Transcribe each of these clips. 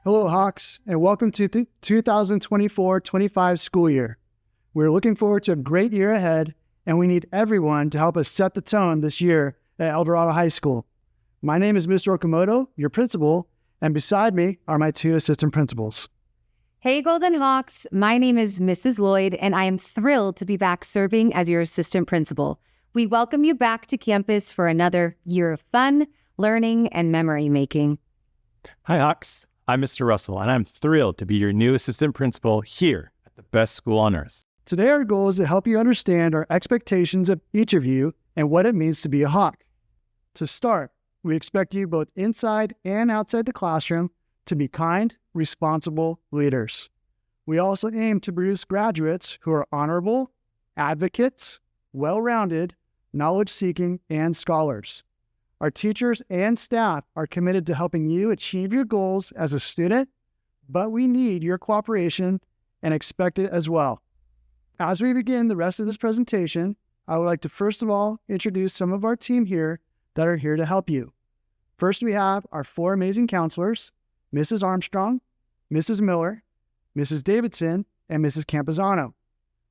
Hello, Hawks, and welcome to the 2024-25 school year. We're looking forward to a great year ahead, and we need everyone to help us set the tone this year at El Dorado High School. My name is Mr. Okamoto, your principal, and beside me are my two assistant principals. Hey, Golden Hawks. My name is Mrs. Lloyd, and I am thrilled to be back serving as your assistant principal. We welcome you back to campus for another year of fun, learning, and memory making. Hi, Hawks. I'm Mr. Russell, and I'm thrilled to be your new assistant principal here at the best school on earth. Today, our goal is to help you understand our expectations of each of you and what it means to be a Hawk. To start, we expect you both inside and outside the classroom to be kind, responsible leaders. We also aim to produce graduates who are honorable, advocates, well-rounded, knowledge-seeking, and scholars. Our teachers and staff are committed to helping you achieve your goals as a student, but we need your cooperation and expect it as well. As we begin the rest of this presentation, I would like to first of all introduce some of our team here that are here to help you. First, we have our four amazing counselors, Mrs. Armstrong, Mrs. Miller, Mrs. Davidson, and Mrs. Campuzano.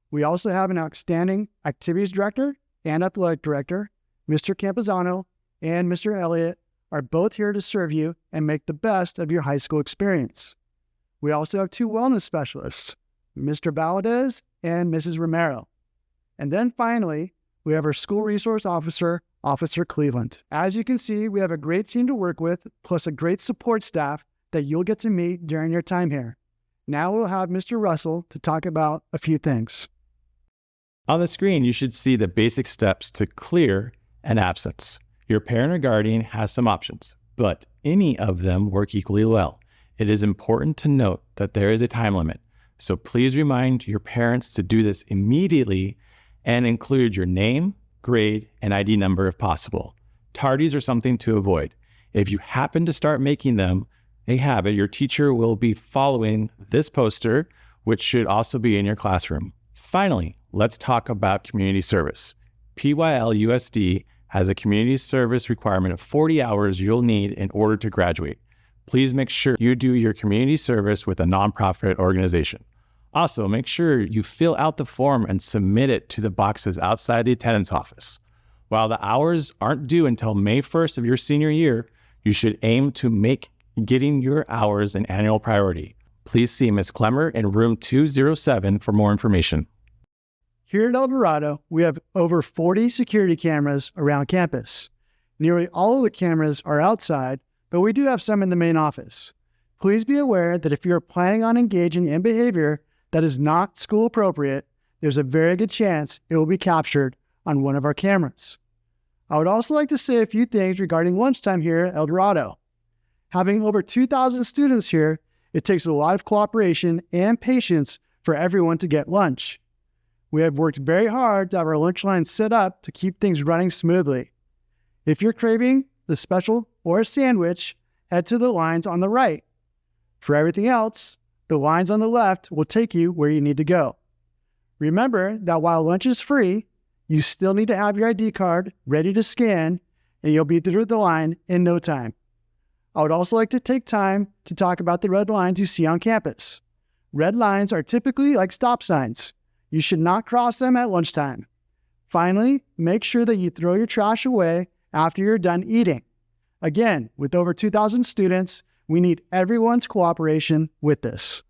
We also have an outstanding activities director and athletic director, Mr. Campuzano, and Mr. Elliott are both here to serve you and make the best of your high school experience. We also have two wellness specialists, Mr. Valadez and Mrs. Romero. And then finally, we have our school resource officer, Officer Cleveland. As you can see, we have a great team to work with, plus a great support staff that you'll get to meet during your time here. Now we'll have Mr. Russell to talk about a few things. On the screen, you should see the basic steps to clear an absence. Your parent or guardian has some options, but any of them work equally well. It is important to note that there is a time limit, so please remind your parents to do this immediately and include your name, grade, and ID number if possible. Tardies are something to avoid. If you happen to start making them a habit, your teacher will be following this poster, which should also be in your classroom. Finally, let's talk about community service. PYL-USD has a community service requirement of 40 hours you'll need in order to graduate. Please make sure you do your community service with a nonprofit organization. Also, make sure you fill out the form and submit it to the boxes outside the attendance office. While the hours aren't due until May 1st of your senior year, you should aim to make getting your hours an annual priority. Please see Ms. Clemmer in room 207 for more information. Here at El Dorado, we have over 40 security cameras around campus. Nearly all of the cameras are outside, but we do have some in the main office. Please be aware that if you're planning on engaging in behavior that is not school appropriate, there's a very good chance it will be captured on one of our cameras. I would also like to say a few things regarding lunchtime here at El Dorado. Having over 2,000 students here, it takes a lot of cooperation and patience for everyone to get lunch. We have worked very hard to have our lunch lines set up to keep things running smoothly. If you're craving the special or a sandwich, head to the lines on the right. For everything else, the lines on the left will take you where you need to go. Remember that while lunch is free, you still need to have your ID card ready to scan, and you'll be through the line in no time. I would also like to take time to talk about the red lines you see on campus. Red lines are typically like stop signs. You should not cross them at lunchtime. Finally, make sure that you throw your trash away after you're done eating. Again, with over 2,000 students, we need everyone's cooperation with this.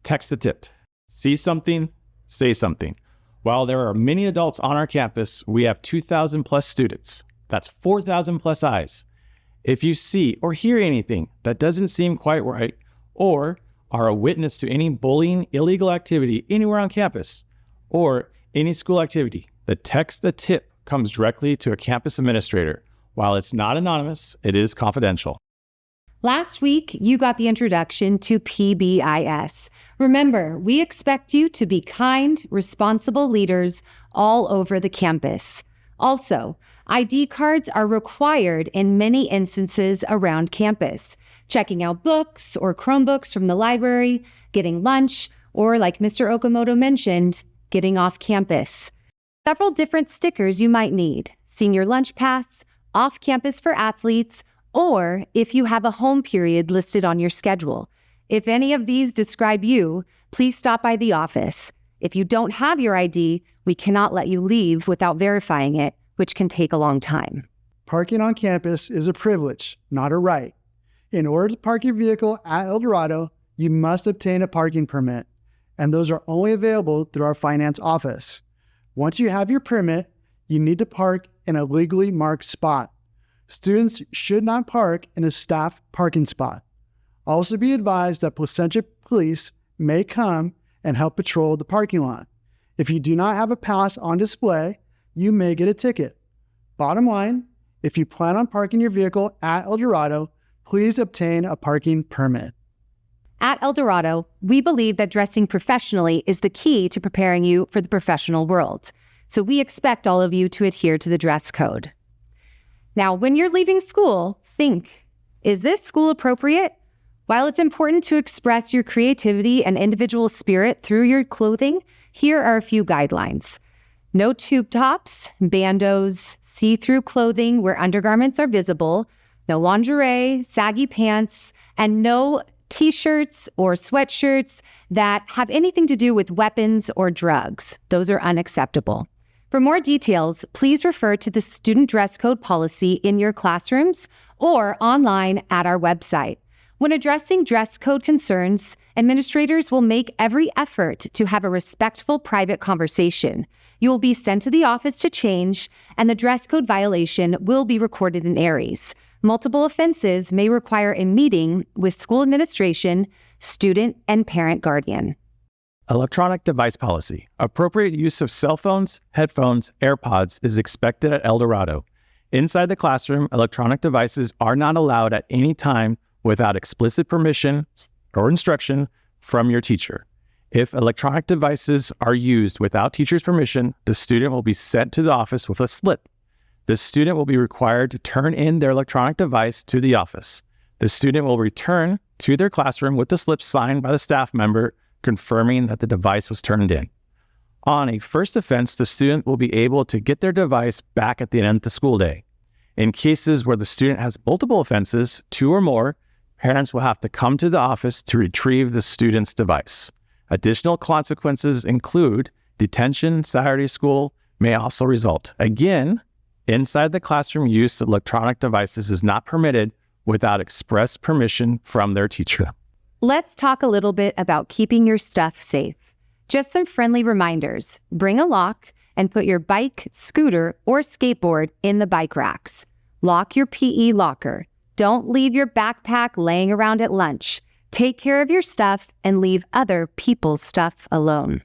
Text a tip. See something, say something. While there are many adults on our campus, we have 2,000 plus students. That's 4,000 plus eyes. If you see or hear anything that doesn't seem quite right, or are a witness to any bullying, illegal activity anywhere on campus, or any school activity, the text a tip comes directly to a campus administrator. While it's not anonymous, it is confidential. Last week, you got the introduction to PBIS. Remember, we expect you to be kind, responsible leaders all over the campus. Also, ID cards are required in many instances around campus. Checking out books or Chromebooks from the library, getting lunch, or like Mr. Okamoto mentioned, getting off campus. Several different stickers you might need: senior lunch pass, off campus for athletes, or if you have a home period listed on your schedule. If any of these describe you, please stop by the office. If you don't have your ID, we cannot let you leave without verifying it, which can take a long time. Parking on campus is a privilege, not a right. In order to park your vehicle at El Dorado, you must obtain a parking permit, and those are only available through our finance office. Once you have your permit, you need to park in a legally marked spot. Students should not park in a staff parking spot. Also be advised that Placentia Police may come and help patrol the parking lot. If you do not have a pass on display, you may get a ticket. Bottom line, if you plan on parking your vehicle at El Dorado, please obtain a parking permit. At El Dorado, we believe that dressing professionally is the key to preparing you for the professional world. So we expect all of you to adhere to the dress code. Now, when you're leaving school, think, is this school appropriate? While it's important to express your creativity and individual spirit through your clothing, here are a few guidelines. No tube tops, bandeaus, see-through clothing where undergarments are visible, no lingerie, saggy pants, and no t-shirts or sweatshirts that have anything to do with weapons or drugs. Those are unacceptable. For more details, please refer to the student dress code policy in your classrooms or online at our website. When addressing dress code concerns, administrators will make every effort to have a respectful private conversation. You will be sent to the office to change, and the dress code violation will be recorded in ARIES. Multiple offenses may require a meeting with school administration, student, and parent guardian. Electronic device policy. Appropriate use of cell phones, headphones, AirPods is expected at El Dorado. Inside the classroom, electronic devices are not allowed at any time without explicit permission or instruction from your teacher. If electronic devices are used without teacher's permission, the student will be sent to the office with a slip. The student will be required to turn in their electronic device to the office. The student will return to their classroom with the slip signed by the staff member confirming that the device was turned in. On a first offense, the student will be able to get their device back at the end of the school day. In cases where the student has multiple offenses, 2 or more, parents will have to come to the office to retrieve the student's device. Additional consequences include detention, Saturday school may also result. Again, inside the classroom, use of electronic devices is not permitted without express permission from their teacher. Let's talk a little bit about keeping your stuff safe. Just some friendly reminders. Bring a lock and put your bike, scooter, or skateboard in the bike racks. Lock your PE locker. Don't leave your backpack laying around at lunch. Take care of your stuff and leave other people's stuff alone.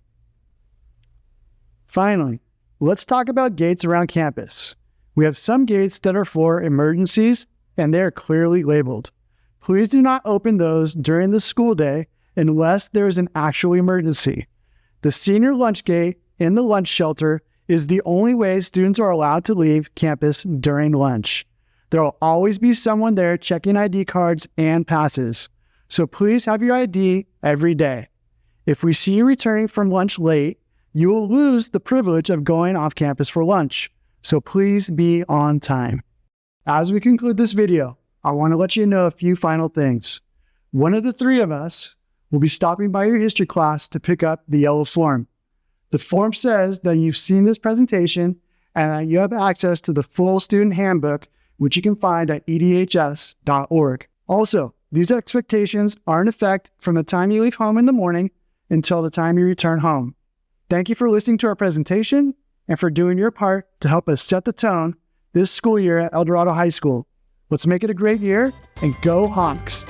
Finally, let's talk about gates around campus. We have some gates that are for emergencies, and they are clearly labeled. Please do not open those during the school day unless there is an actual emergency. The senior lunch gate in the lunch shelter is the only way students are allowed to leave campus during lunch. There will always be someone there checking ID cards and passes, so please have your ID every day. If we see you returning from lunch late, you will lose the privilege of going off campus for lunch, so please be on time. As we conclude this video, I want to let you know a few final things. One of the 3 of us will be stopping by your history class to pick up the yellow form. The form says that you've seen this presentation and that you have access to the full student handbook, which you can find at EDHS.org. Also, these expectations are in effect from the time you leave home in the morning until the time you return home. Thank you for listening to our presentation and for doing your part to help us set the tone this school year at El Dorado High School. Let's make it a great year and go Hawks!